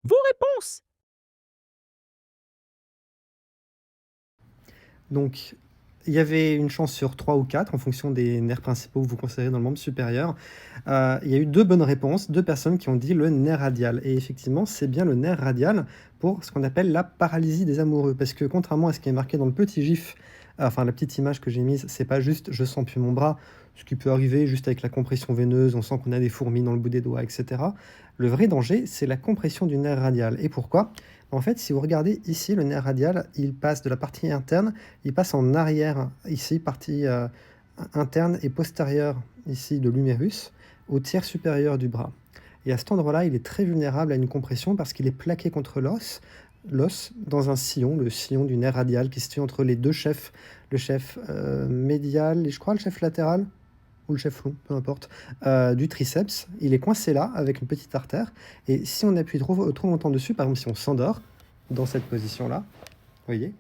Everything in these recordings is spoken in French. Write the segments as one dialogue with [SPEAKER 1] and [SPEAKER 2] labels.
[SPEAKER 1] vos réponses.
[SPEAKER 2] Donc, il y avait une chance sur 3 ou 4 en fonction des nerfs principaux que vous considérez dans le membre supérieur. Il y a eu 2 bonnes réponses, 2 personnes qui ont dit le nerf radial et effectivement, c'est bien le nerf radial pour ce qu'on appelle la paralysie des amoureux. Parce que contrairement à ce qui est marqué dans le petit gif, enfin la petite image que j'ai mise, c'est pas juste «je sens plus mon bras», ce qui peut arriver juste avec la compression veineuse, on sent qu'on a des fourmis dans le bout des doigts et cetera. Le vrai danger, c'est la compression du nerf radial et pourquoi? En fait, si vous regardez ici, le nerf radial, il passe de la partie interne, il passe en arrière, ici, partie interne et postérieure, ici, de l'humérus, au tiers supérieur du bras. Et à cet endroit-là, il est très vulnérable à une compression parce qu'il est plaqué contre l'os dans un sillon, le sillon du nerf radial qui se situe entre les deux chefs, le chef médial et je crois le chef latéral, ou le chef long, peu importe, du triceps. Il est coincé là, avec une petite artère. Et si on appuie trop longtemps dessus, par exemple si on s'endort, dans cette position-là, vous voyez,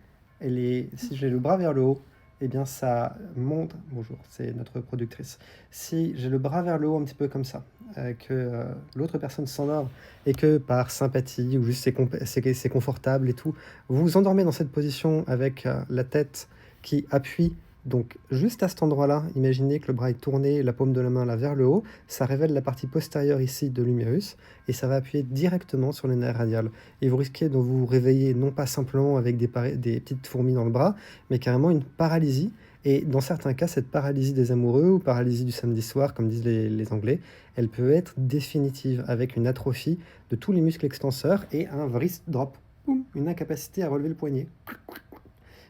[SPEAKER 2] si j'ai le bras vers le haut, eh bien ça monte. Bonjour, c'est notre productrice. Si j'ai le bras vers le haut un petit peu comme ça, que l'autre personne s'endort et que par sympathie ou juste c'est confortable et tout, vous vous endormez dans cette position avec la tête qui appuie. Donc juste à cet endroit-là, imaginez que le bras est tourné, la paume de la main là vers le haut, ça révèle la partie postérieure ici de l'humérus et ça va appuyer directement sur le nerf radial. Et vous risquez de vous réveiller non pas simplement avec des petites fourmis dans le bras, mais carrément une paralysie. Et dans certains cas, cette paralysie des amoureux ou paralysie du samedi soir, comme disent les Anglais, elle peut être définitive avec une atrophie de tous les muscles extenseurs et un wrist drop, boum, une incapacité à relever le poignet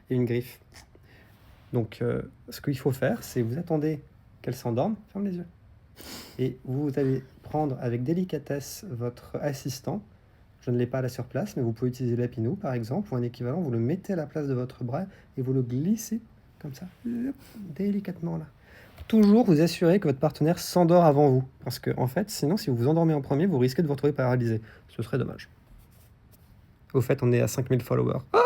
[SPEAKER 2] et une griffe. Donc, ce qu'il faut faire, c'est vous attendez qu'elle s'endorme, ferme les yeux, et vous allez prendre avec délicatesse votre assistant. Je ne l'ai pas là sur place, mais vous pouvez utiliser l'apinou par exemple, ou un équivalent, vous le mettez à la place de votre bras et vous le glissez comme ça, délicatement là. Toujours vous assurer que votre partenaire s'endort avant vous, parce que en fait, sinon, si vous vous endormez en premier, vous risquez de vous retrouver paralysé. Ce serait dommage. Au fait, on est à 5000 followers. Ah